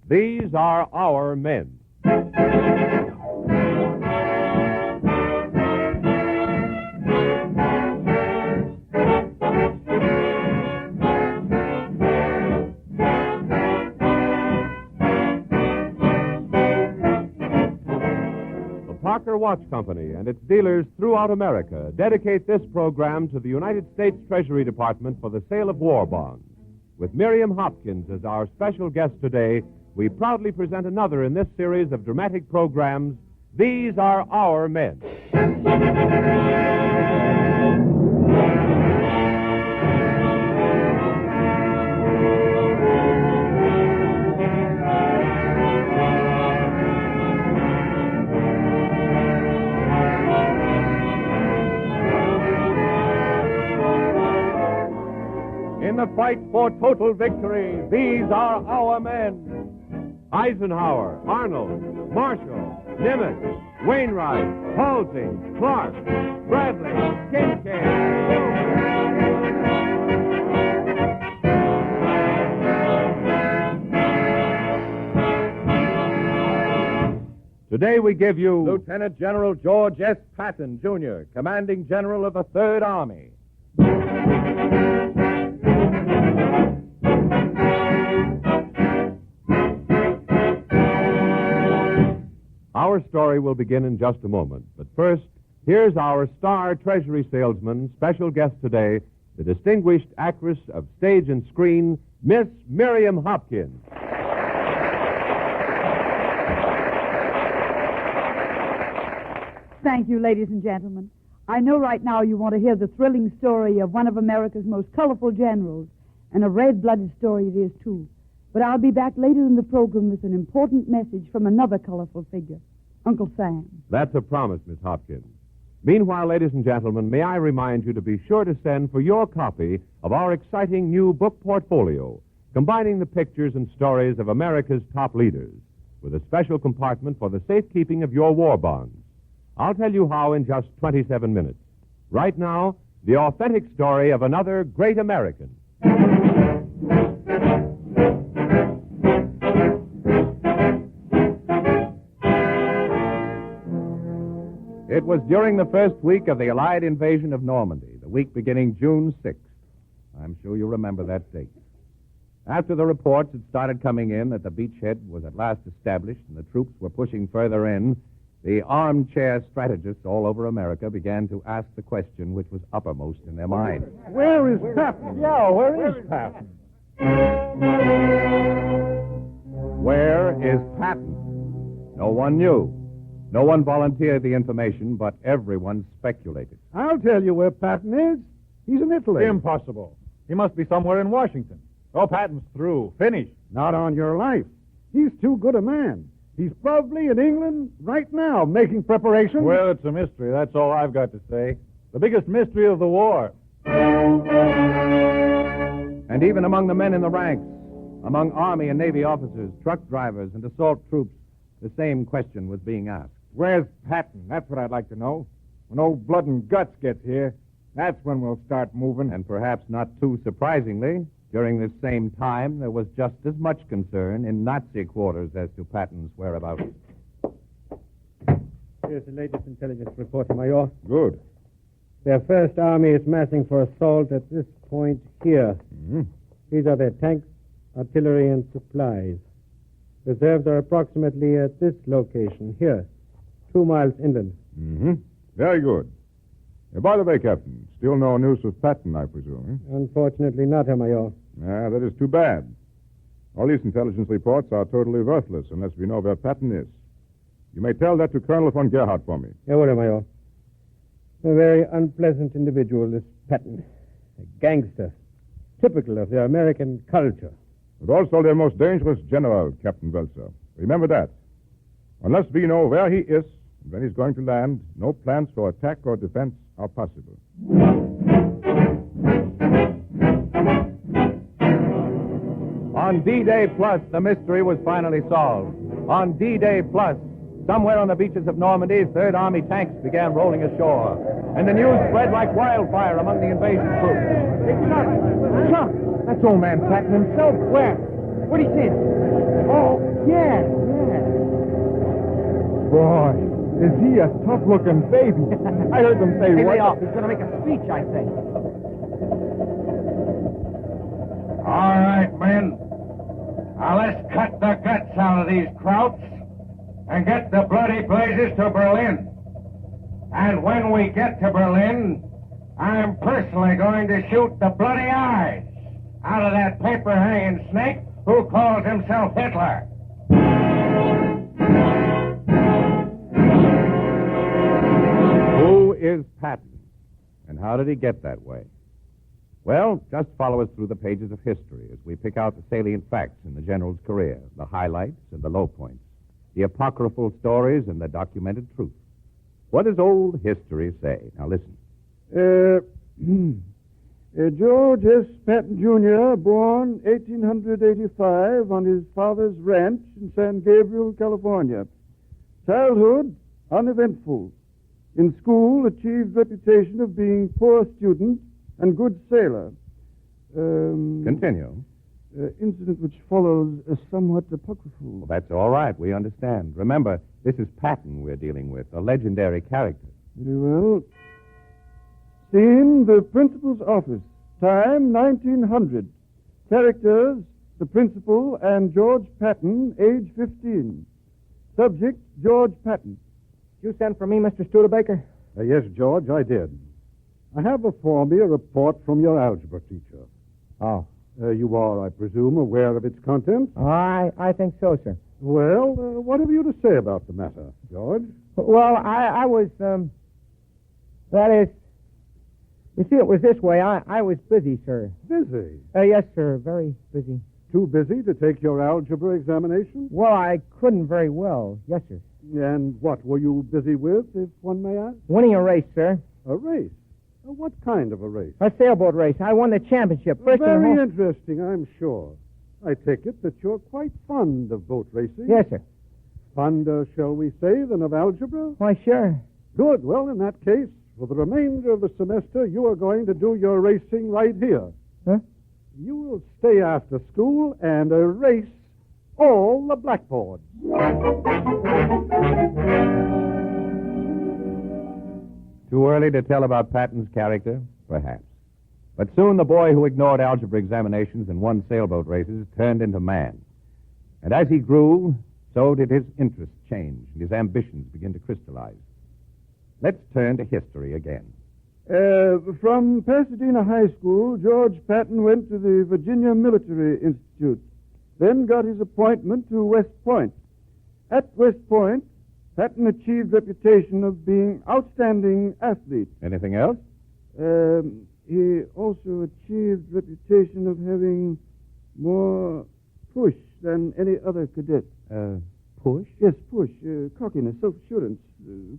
These are our men. Watch Company and its dealers throughout America dedicate this program to the United States Treasury Department for the sale of war bonds. With Miriam Hopkins as our special guest today, we proudly present another in this series of dramatic programs, These Are Our Men. In the fight for total victory, these are our men. Eisenhower, Arnold, Marshall, Nimitz, Wainwright, Halsey, Clark, Bradley, Kincaid. Today we give you Lieutenant General George S. Patton, Jr., Commanding General of the Third Army. Our story will begin in just a moment. But first, here's our star Treasury salesman, special guest today, the distinguished actress of stage and screen, Miss Miriam Hopkins. Thank you, ladies and gentlemen. I know right now you want to hear the thrilling story of one of America's most colorful generals, and a red-blooded story it is, too. But I'll be back later in the program with an important message from another colorful figure, Uncle Sam. That's a promise, Miss Hopkins. Meanwhile, ladies and gentlemen, may I remind you to be sure to send for your copy of our exciting new book portfolio, combining the pictures and stories of America's top leaders, with a special compartment for the safekeeping of your war bonds. I'll tell you how in just 27 minutes. Right now, the authentic story of another great American. It was during the first week of the Allied invasion of Normandy, the week beginning June 6th. I'm sure you remember that date. After the reports had started coming in that the beachhead was at last established and the troops were pushing further in, the armchair strategists all over America began to ask the question which was uppermost in their minds. Where is Patton? Yeah, where is Patton? Where is Patton? No one knew. No one volunteered the information, but everyone speculated. I'll tell you where Patton is. He's in Italy. Impossible. He must be somewhere in Washington. Oh, Patton's through. Finished. Not on your life. He's too good a man. He's probably in England right now, making preparations. Well, it's a mystery. That's all I've got to say. The biggest mystery of the war. And even among the men in the ranks, among Army and Navy officers, truck drivers, and assault troops, the same question was being asked. Where's Patton? That's what I'd like to know. When old Blood and Guts gets here, that's when we'll start moving. And perhaps not too surprisingly, during this same time, there was just as much concern in Nazi quarters as to Patton's whereabouts. Here's the latest intelligence report, Major. Good. Their first army is massing for assault at this point here. Mm-hmm. These are their tanks, artillery, and supplies. Reserves are approximately at this location, here, 2 miles inland. Mm-hmm. Very good. By the way, Captain, still no news of Patton, I presume. Unfortunately not, Major. That is too bad. All these intelligence reports are totally worthless unless we know where Patton is. You may tell that to Colonel von Gerhardt for me. Jawohl, Major. A very unpleasant individual, this Patton. A gangster. Typical of the American culture. But also their most dangerous general, Captain Welser. Remember that. Unless we know where he is and when he's going to land, no plans for attack or defense are possible. On D-Day Plus, the mystery was finally solved. On D-Day Plus, somewhere on the beaches of Normandy, Third Army tanks began rolling ashore. And the news spread like wildfire among the invasion troops. Look! That's old man Patton himself. Where? What do you see? Oh, yeah. Boy, is he a tough-looking baby. I heard them say Hey, what? lay off. He's going to make a speech, I think. All right, men. Now let's cut the guts out of these krauts and get the bloody blazes to Berlin. And when we get to Berlin, I'm personally going to shoot the bloody eyes out of that paper-hanging snake who calls himself Hitler. Who is Patton, and how did he get that way? Well, just follow us through the pages of history as we pick out the salient facts in the general's career, the highlights and the low points, the apocryphal stories and the documented truth. What does old history say? Now listen. George S. Patton Jr., born 1885 on his father's ranch in San Gabriel, California. Childhood, uneventful. In school, achieved reputation of being poor student and good sailor. Continue. Incident which follows is somewhat apocryphal. Well, that's all right. We understand. Remember, this is Patton we're dealing with, a legendary character. Very well. Scene, the principal's office. Time, 1900. Characters, the principal and George Patton, age 15. Subject, George Patton. You sent for me, Mr. Studebaker? Yes, George, I did. I have before me a report from your algebra teacher. Oh. You are, I presume, aware of its contents? I think so, sir. Well, what have you to say about the matter, George? Well, I was, that is, you see, it was this way. I was busy, sir. Busy? Yes, sir, very busy. Too busy to take your algebra examination? Well, I couldn't very well. Yes, sir. And what were you busy with, if one may ask? Winning a race, sir. A race? What kind of a race? A sailboat race. I won the championship. First Very in the interesting, I'm sure. I take it that you're quite fond of boat racing. Yes, sir. Fonder, shall we say, than of algebra? Why, sure. Good. Well, in that case, for the remainder of the semester, you are going to do your racing right here. Huh? You will stay after school and erase all the blackboards. Too early to tell about Patton's character? Perhaps. But soon the boy who ignored algebra examinations and won sailboat races turned into man. And as he grew, so did his interests change and his ambitions begin to crystallize. Let's turn to history again. From Pasadena High School, George Patton went to the Virginia Military Institute, then got his appointment to West Point. At West Point, Patton achieved reputation of being outstanding athlete. Anything else? He also achieved reputation of having more push than any other cadet. Push? Yes, push. Cockiness, self-assurance.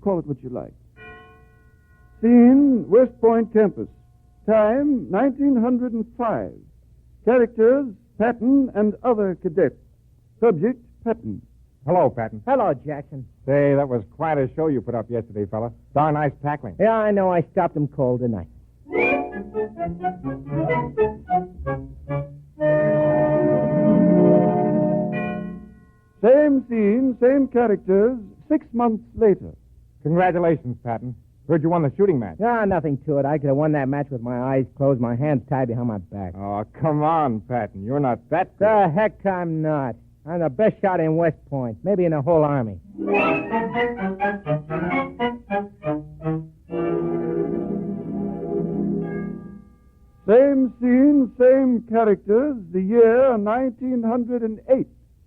Call it what you like. Scene, West Point campus. Time, 1905. Characters, Patton and other cadets. Subject, Patton. Hello, Patton. Hello, Jackson. Say, that was quite a show you put up yesterday, fella. Darn nice tackling. Yeah, I know. I stopped him cold, didn't I? Same scene, same characters, 6 months later. Congratulations, Patton. Heard you won the shooting match. Ah, nothing to it. I could have won that match with my eyes closed, my hands tied behind my back. Oh, come on, Patton. You're not that good. The heck I'm not. I'm the best shot in West Point, maybe in the whole Army. Same scene, same characters, the year 1908.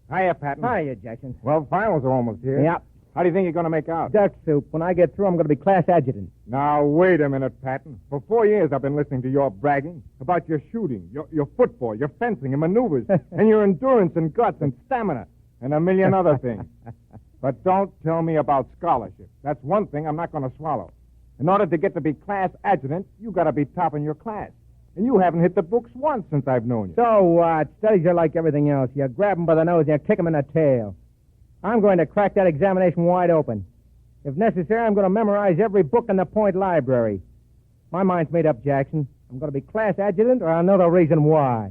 Hiya, Patton. Hiya, Jackson. Well, finals are almost here. Yep. How do you think you're going to make out? Duck soup. When I get through, I'm going to be class adjutant. Now, wait a minute, Patton. For 4 years, I've been listening to your bragging about your shooting, your football, your fencing and maneuvers, and your endurance and guts and stamina, and a million other things. But don't tell me about scholarship. That's one thing I'm not going to swallow. In order to get to be class adjutant, you got to be top in your class. And you haven't hit the books once since I've known you. So what? Studies are like everything else. You grab them by the nose and you kick them in the tail. I'm going to crack that examination wide open. If necessary, I'm going to memorize every book in the Point Library. My mind's made up, Jackson. I'm going to be class adjutant, or I'll know the reason why.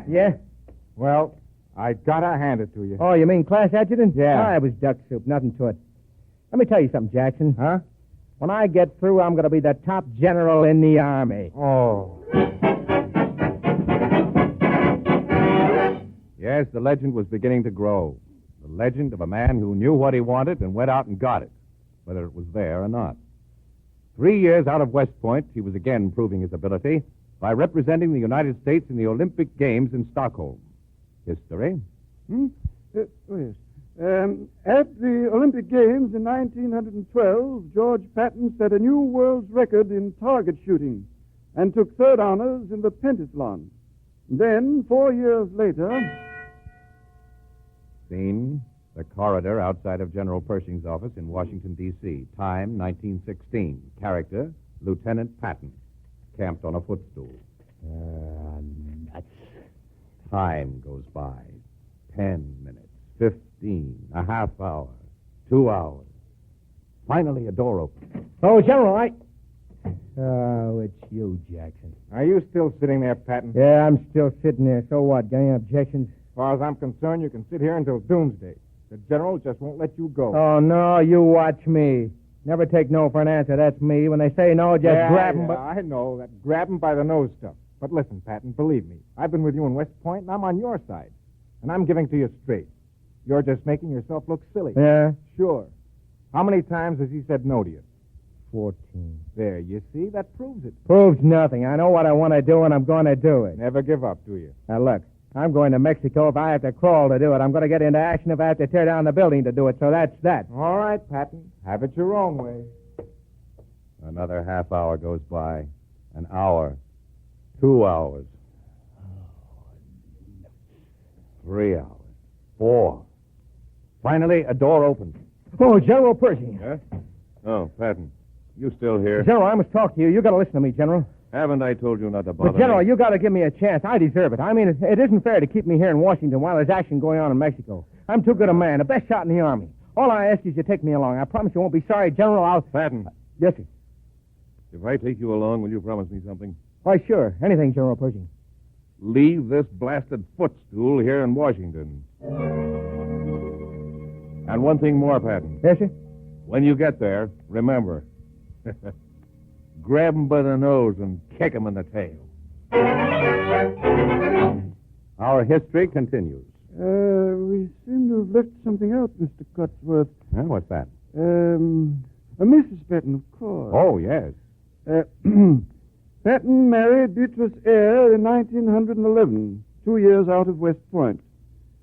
Yeah? Well, I gotta hand it to you. Oh, you mean class adjutant? Yeah. I was duck soup, nothing to it. Let me tell you something, Jackson. Huh? When I get through, I'm going to be the top general in the Army. Oh. Yes, the legend was beginning to grow. The legend of a man who knew what he wanted and went out and got it, whether it was there or not. 3 years out of West Point, he was again proving his ability by representing the United States in the Olympic Games in Stockholm. History? Oh, yes. At the Olympic Games in 1912, George Patton set a new world's record in target shooting and took third honors in the pentathlon. Then, 4 years later... Scene, the corridor outside of General Pershing's office in Washington, D.C. Time, 1916. Character, Lieutenant Patton. Camped on a footstool. Nuts. Time goes by. 10 minutes. 15. A half hour. 2 hours. Finally, a door opens. Oh, General, Oh, it's you, Jackson. Are you still sitting there, Patton? Yeah, I'm still sitting there. So what? Got any objections? As far as I'm concerned, you can sit here until doomsday. The general just won't let you go. Oh, no, you watch me. Never take no for an answer. That's me. When they say no, just grab them. I know, that grab 'em by the nose stuff. But listen, Patton, believe me. I've been with you in West Point, and I'm on your side. And I'm giving to you straight. You're just making yourself look silly. Yeah? Sure. How many times has he said no to you? 14. There, you see? That proves it. Proves nothing. I know what I want to do, and I'm going to do it. Never give up, do you? Now, look, I'm going to Mexico if I have to crawl to do it. I'm going to get into action if I have to tear down the building to do it. So that's that. All right, Patton. Have it your own way. Another half hour goes by. An hour. 2 hours. 3 hours. 4. Finally, a door opens. Oh, General Pershing. Yes? Oh, Patton. You still here? General, I must talk to you. You got to listen to me, General. Haven't I told you not to bother But, General, me? you got to give me a chance. I deserve it. I mean, it isn't fair to keep me here in Washington while there's action going on in Mexico. I'm too good a man, the best shot in the Army. All I ask is you take me along. I promise you won't be sorry, General. I'll... Patton, Yes, sir. if I take you along, will you promise me something? Why, sure. Anything, General Pershing. Leave this blasted footstool here in Washington. And one thing more, Patton. Yes, sir? When you get there, remember, grab him by the nose and kick him in the tail. Our history continues. We seem to have left something out, Mr. Cotsworth. Huh? What's that? Mrs. Patton, of course. Oh, yes. Patton married Beatrice Eyre in 1911, 2 years out of West Point.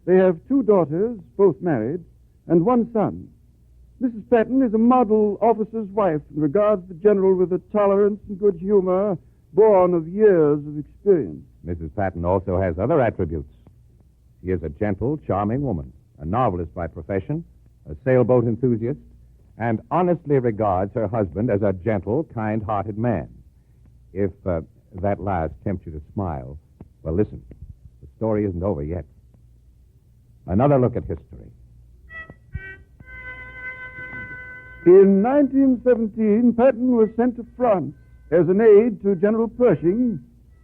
They have 2 daughters, both married, and 1 son. Mrs. Patton is a model officer's wife and regards the general with a tolerance and good humor born of years of experience. Mrs. Patton also has other attributes. She is a gentle, charming woman, a novelist by profession, a sailboat enthusiast, and honestly regards her husband as a gentle, kind-hearted man. If that last tempts you to smile, well, listen, the story isn't over yet. Another look at history. In 1917, Patton was sent to France as an aide to General Pershing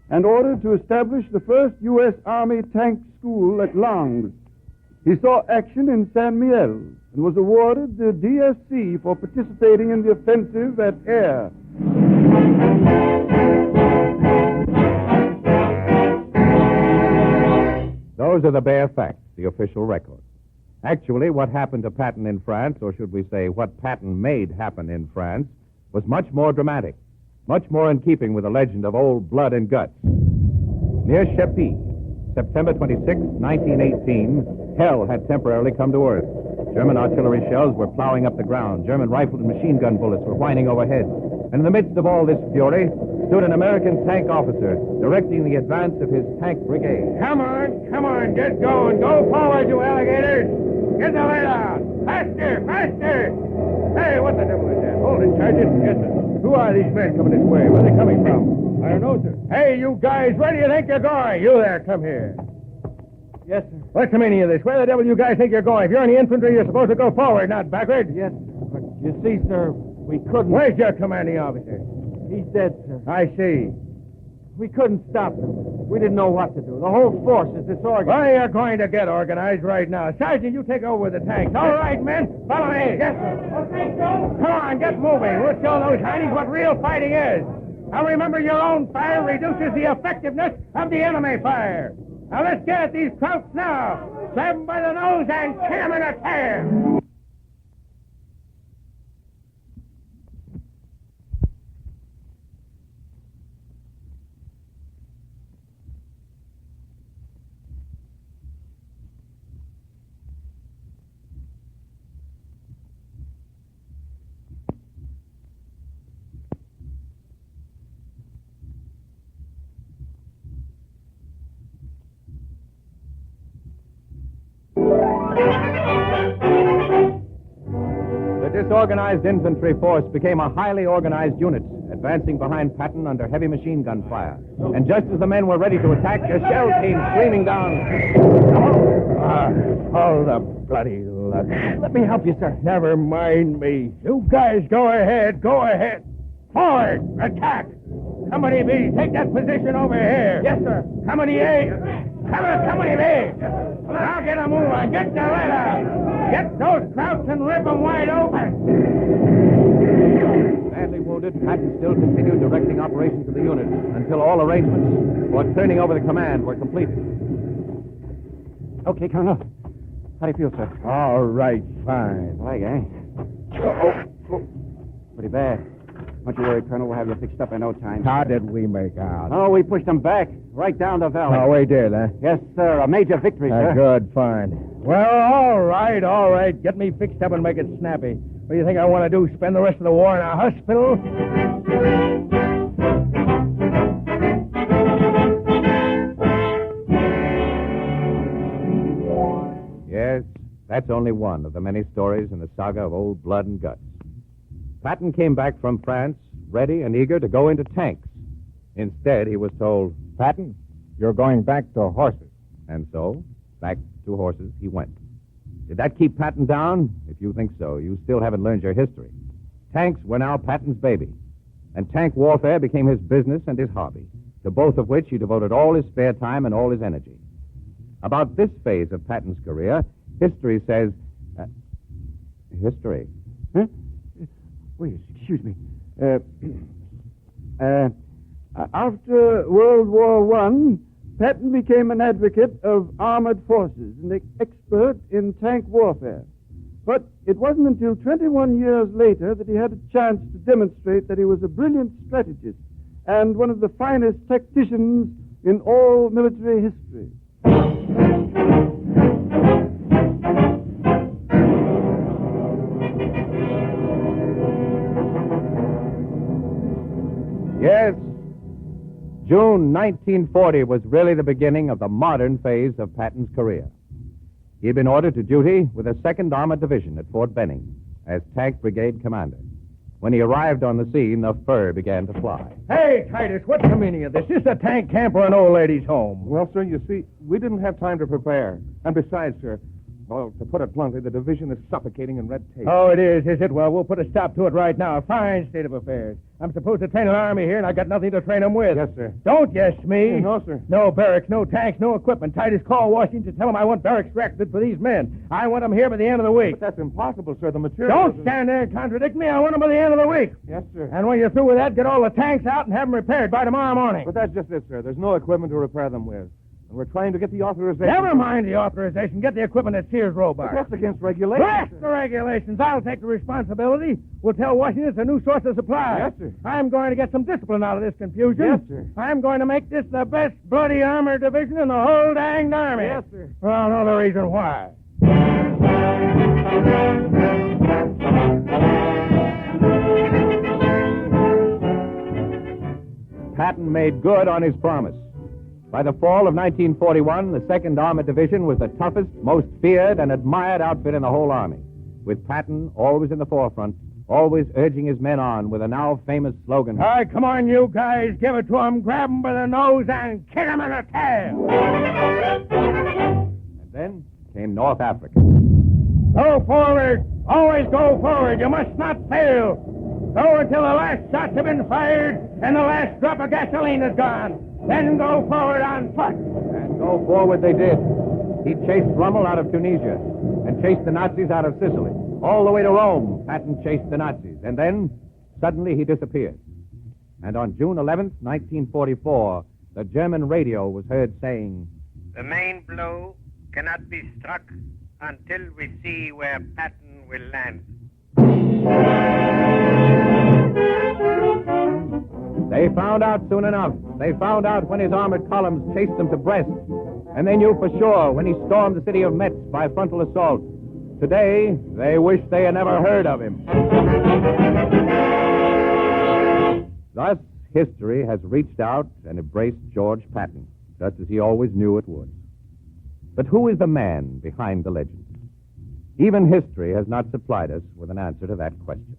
and ordered to establish the first U.S. Army tank school at Langres. He saw action in Saint Mihiel and was awarded the DSC for participating in the offensive at Aire. Those are the bare facts, the official record. Actually, what happened to Patton in France, or should we say what Patton made happen in France, was much more dramatic, much more in keeping with the legend of old blood and guts. Near Chepy, September 26, 1918, hell had temporarily come to earth. German artillery shells were plowing up the ground. German rifle and machine gun bullets were whining overhead. And in the midst of all this fury stood an American tank officer directing the advance of his tank brigade. Come on, get going. Go forward, you alligators. Get the lead out. Faster. Hey, what the devil is that? Hold it, Sergeant. Yes, sir. Who are these men coming this way? Where are they coming from? I don't know, sir. Hey, you guys, where do you think you're going? You there, come here. Yes, sir. What's the meaning of this? Where the devil do you guys think you're going? If you're in the infantry, you're supposed to go forward, not backward. Yes, sir. But you see, sir, we couldn't... Where's your commanding officer? He's dead, sir. I see. We couldn't stop them. We didn't know what to do. The whole force is disorganized. Well, you're going to get organized right now. Sergeant, you take over with the tanks. All right, men. Follow me. Yes, sir. Okay, Joe. Come on, get moving. We'll show those heinies what real fighting is. Now, remember, your own fire reduces the effectiveness of the enemy fire. Now, let's get at these Krauts now. Grab them by the nose and kick them in the tail. The disorganized infantry force became a highly organized unit, advancing behind Patton under heavy machine gun fire. And just as the men were ready to attack, a shell came screaming down. All the bloody luck. Let me help you, sir. Never mind me. You guys go ahead. Go ahead. Forward. Attack. Company B, take that position over here. Yes, sir. Company A. Company B. Now get a move on. Get the ladder. Get those Krauts and rip them wide open. Badly wounded, Patton still continued directing operations of the unit until all arrangements for turning over the command were completed. Okay, Colonel. How do you feel, sir? All right, fine. Leg, eh? Pretty bad. Don't you worry, Colonel. We'll have you fixed up in no time. How did we make out? Oh, we pushed them back, right down the valley. Oh, we did, huh? Yes, sir. A major victory, sir. Good, fine. Well, all right. Get me fixed up and make it snappy. What do you think I want to do? Spend the rest of the war in a hospital? Yes, that's only one of the many stories in the saga of old blood and guts. Patton came back from France, ready and eager to go into tanks. Instead, he was told, Patton, you're going back to horses. And so, back to horses he went. Did that keep Patton down? If you think so, you still haven't learned your history. Tanks were now Patton's baby, and tank warfare became his business and his hobby, to both of which he devoted all his spare time and all his energy. About this phase of Patton's career, history says... history? Huh? Wait, excuse me. After World War I, Patton became an advocate of armored forces and an expert in tank warfare. But it wasn't until 21 years later that he had a chance to demonstrate that he was a brilliant strategist and one of the finest tacticians in all military history. Yes, June 1940 was really the beginning of the modern phase of Patton's career. He had been ordered to duty with the 2nd Armored Division at Fort Benning as Tank Brigade Commander. When he arrived on the scene, the fur began to fly. Hey, Titus, what's the meaning of this? Is this a tank camp or an old lady's home? Well, sir, you see, we didn't have time to prepare. And besides, sir, well, to put it bluntly, the division is suffocating in red tape. Oh, it is it? Well, we'll put a stop to it right now. A fine state of affairs. I'm supposed to train an army here, and I got nothing to train them with. Yes, sir. Don't yes me. No, sir. No barracks, no tanks, no equipment. Titus, call Washington to tell them I want barracks erected for these men. I want them here by the end of the week. But that's impossible, sir. The material... Don't stand there and contradict me. I want them by the end of the week. Yes, sir. And when you're through with that, get all the tanks out and have them repaired by tomorrow morning. But that's just it, sir. There's no equipment to repair them with. And we're trying to get the authorization... Never mind the authorization. Get the equipment at Sears Roebuck. But that's against regulations. Blast the regulations. I'll take the responsibility. We'll tell Washington it's a new source of supply. Yes, sir. I'm going to get some discipline out of this confusion. Yes, sir. I'm going to make this the best bloody armored division in the whole danged army. Yes, sir. Well, I'll know the reason why. Patton made good on his promise. By the fall of 1941, the 2nd Armored Division was the toughest, most feared, and admired outfit in the whole Army, with Patton always in the forefront, always urging his men on with a now famous slogan. All right, come on, you guys. Give it to them. Grab them by the nose and kick them in the tail. And then came North Africa. Go forward. Always go forward. You must not fail. Go until the last shots have been fired and the last drop of gasoline is gone. Then go forward on foot. And go forward they did. He chased Rommel out of Tunisia and chased the Nazis out of Sicily. All the way to Rome, Patton chased the Nazis. And then, suddenly, he disappeared. And on June 11th, 1944, the German radio was heard saying, "The main blow cannot be struck until we see where Patton will land." They found out soon enough. They found out when his armored columns chased them to Brest. And they knew for sure when he stormed the city of Metz by frontal assault. Today, they wish they had never heard of him. Thus, history has reached out and embraced George Patton, just as he always knew it would. But who is the man behind the legend? Even history has not supplied us with an answer to that question.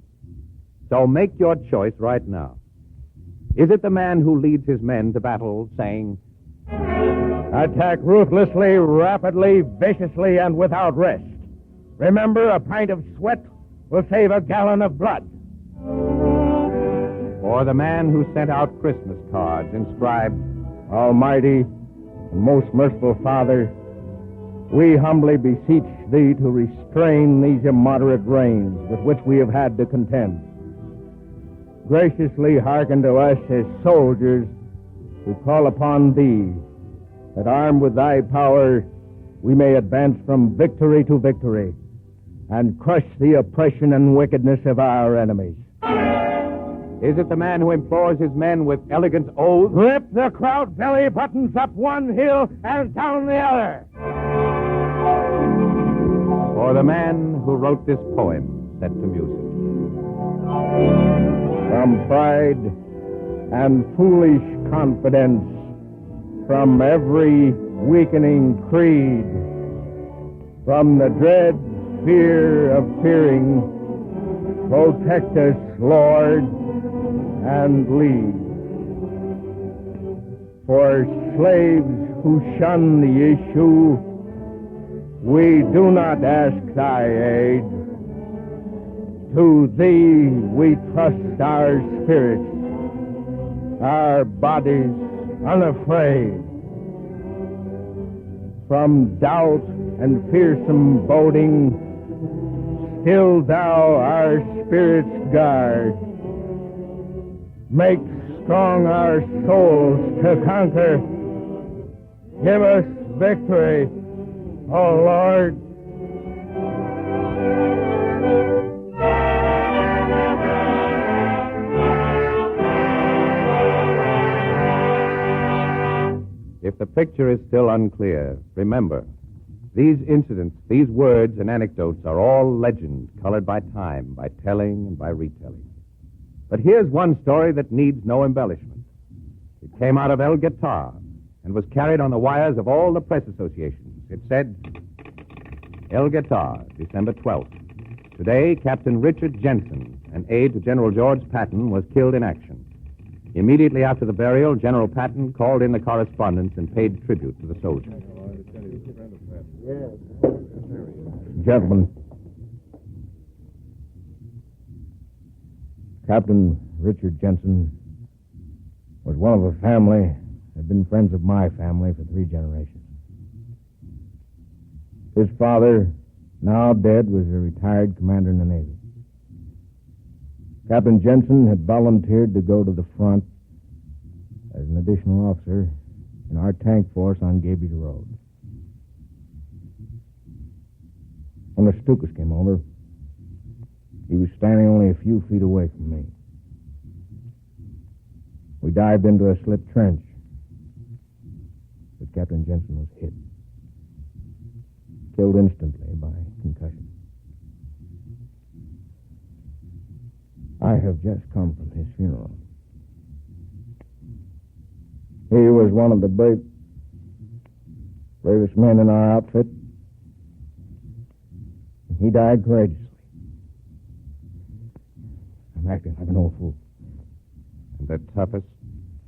So make your choice right now. Is it the man who leads his men to battle saying, Attack ruthlessly, rapidly, viciously, and without rest. Remember, a pint of sweat will save a gallon of blood. or the man who sent out Christmas cards inscribed, Almighty and most merciful Father, we humbly beseech thee to restrain these immoderate rains with which we have had to contend. Graciously hearken to us as soldiers who call upon thee, that armed with thy power we may advance from victory to victory and crush the oppression and wickedness of our enemies. Is it the man who implores his men with elegant oaths? Rip the crowd belly buttons up one hill and down the other. Or the man who wrote this poem set to music? From pride and foolish confidence, from every weakening creed, from the dread fear of fearing, protect us, Lord, and lead. For slaves who shun the issue, we do not ask thy aid. To thee we trust our spirits, our bodies unafraid. From doubt and fearsome boding, still thou our spirits guard. Make strong our souls to conquer. Give us victory, O Lord. If the picture is still unclear, remember, these incidents, these words and anecdotes are all legend, colored by time, by telling and by retelling. But here's one story that needs no embellishment. It came out of El Guitar and was carried on the wires of all the press associations. It said, El Guitar, December 12th. Today, Captain Richard Jensen, an aide to General George Patton, was killed in action. Immediately after the burial, General Patton called in the correspondence and paid tribute to the soldier. Gentlemen, Captain Richard Jensen was one of a family that had been friends of my family for 3 generations. His father, now dead, was a retired commander in the Navy. Captain Jensen had volunteered to go to the front as an additional officer in our tank force on Gaby's Road. When the Stukas came over, he was standing only a few feet away from me. We dived into a slit trench, but Captain Jensen was hit, killed instantly by concussion. I have just come from his funeral. He was one of the bravest men in our outfit. He died courageously. I'm acting like an old fool. And the toughest,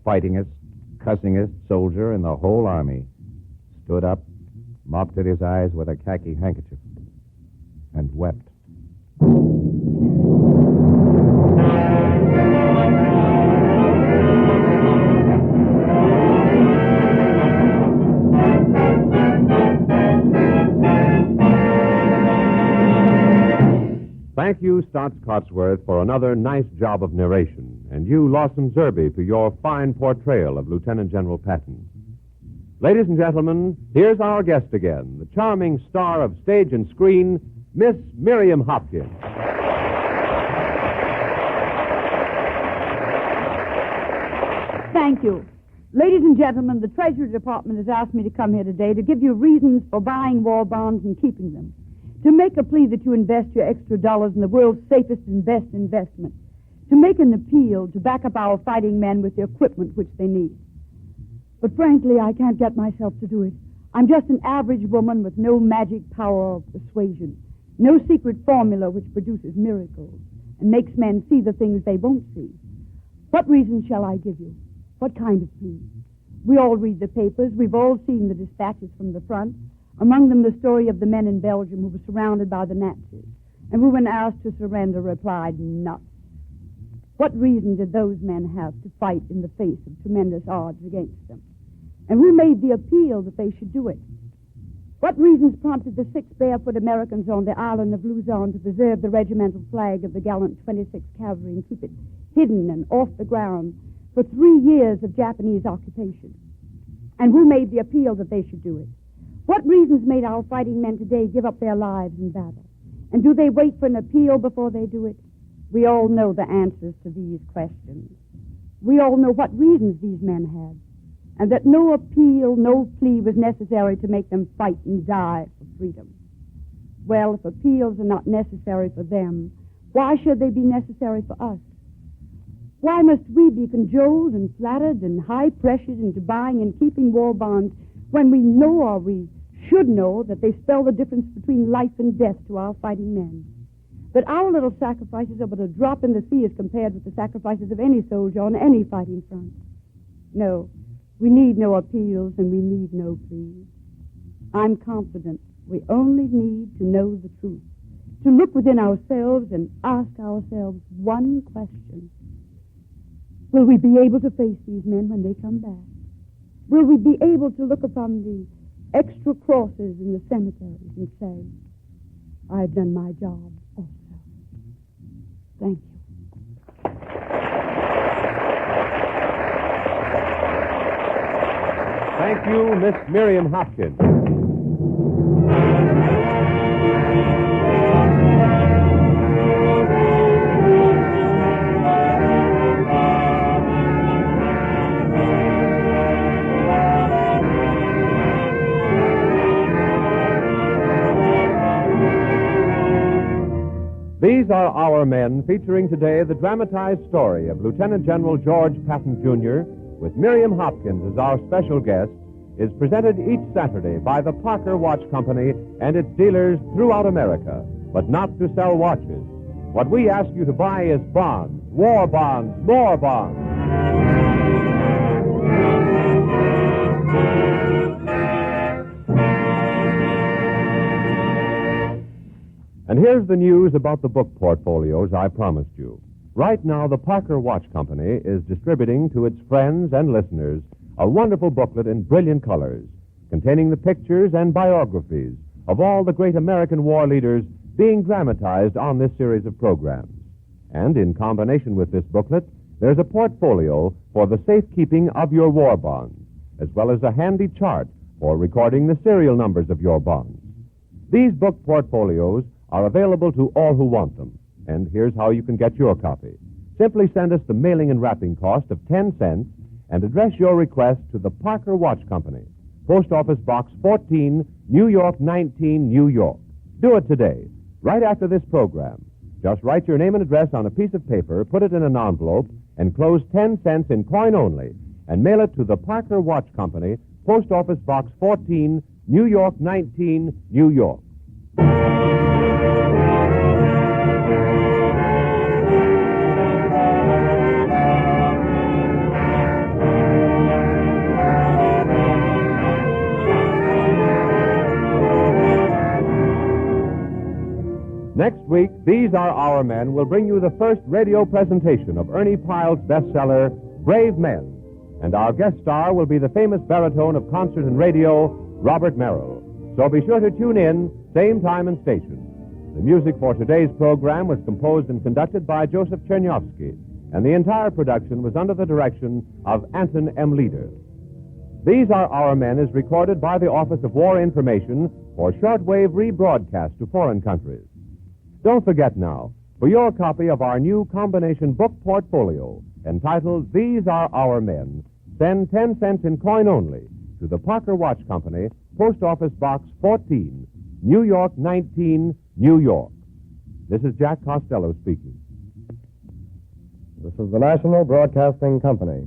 fightingest, cussingest soldier in the whole army stood up, mopped at his eyes with a khaki handkerchief, and wept. Thank you, Stotts Cotsworth, for another nice job of narration, and you, Lawson Zerby, for your fine portrayal of Lieutenant General Patton. Ladies and gentlemen, here's our guest again, the charming star of stage and screen, Miss Miriam Hopkins. Thank you. Ladies and gentlemen, the Treasury Department has asked me to come here today to give you reasons for buying war bonds and keeping them, to make a plea that you invest your extra dollars in the world's safest and best investment, to make an appeal to back up our fighting men with the equipment which they need. But frankly, I can't get myself to do it. I'm just an average woman with no magic power of persuasion, no secret formula which produces miracles and makes men see the things they won't see. What reasons shall I give you? What kind of plea? We all read the papers. We've all seen the dispatches from the front, among them the story of the men in Belgium who were surrounded by the Nazis, and who, when asked to surrender, replied, nuts. What reason did those men have to fight in the face of tremendous odds against them? And who made the appeal that they should do it? What reasons prompted the 6 barefoot Americans on the island of Luzon to preserve the regimental flag of the gallant 26th Cavalry and keep it hidden and off the ground for 3 years of Japanese occupation? And who made the appeal that they should do it? What reasons made our fighting men today give up their lives in battle? And do they wait for an appeal before they do it? We all know the answers to these questions. We all know what reasons these men had, and that no appeal, no plea was necessary to make them fight and die for freedom. Well, if appeals are not necessary for them, why should they be necessary for us? Why must we be cajoled and flattered and high-pressured into buying and keeping war bonds when we know, or we should know, that they spell the difference between life and death to our fighting men? That our little sacrifices are but a drop in the sea as compared with the sacrifices of any soldier on any fighting front? No, we need no appeals and we need no pleas. I'm confident we only need to know the truth, to look within ourselves and ask ourselves one question. Will we be able to face these men when they come back? Will we be able to look upon the extra crosses in the cemeteries and say, I've done my job also? Thank you. Thank you, Miss Miriam Hopkins. These are Our Men, featuring today the dramatized story of Lieutenant General George Patton Jr., with Miriam Hopkins as our special guest, is presented each Saturday by the Parker Watch Company and its dealers throughout America, but not to sell watches. What we ask you to buy is bonds, war bonds, more bonds. And here's the news about the book portfolios I promised you. Right now, the Parker Watch Company is distributing to its friends and listeners a wonderful booklet in brilliant colors, containing the pictures and biographies of all the great American war leaders being dramatized on this series of programs. And in combination with this booklet, there's a portfolio for the safekeeping of your war bonds, as well as a handy chart for recording the serial numbers of your bonds. These book portfolios are available to all who want them, and here's how you can get your copy. Simply send us the mailing and wrapping cost of 10 cents and address your request to the Parker Watch Company, Post Office Box 14, New York 19, New York. Do it today, right after this program. Just write your name and address on a piece of paper, put it in an envelope, and close 10 cents in coin only, and mail it to the Parker Watch Company, Post Office Box 14, New York 19, New York. Next week, These Are Our Men will bring you the first radio presentation of Ernie Pyle's bestseller, Brave Men. And our guest star will be the famous baritone of concert and radio, Robert Merrill. So be sure to tune in, same time and station. The music for today's program was composed and conducted by Joseph Chernyovsky, and the entire production was under the direction of Anton M. Leader. These Are Our Men is recorded by the Office of War Information for shortwave rebroadcast to foreign countries. Don't forget now, for your copy of our new combination book portfolio entitled These Are Our Men, send 10 cents in coin only to the Parker Watch Company, Post Office Box 14, New York 19, New York. This is Jack Costello speaking. This is the National Broadcasting Company.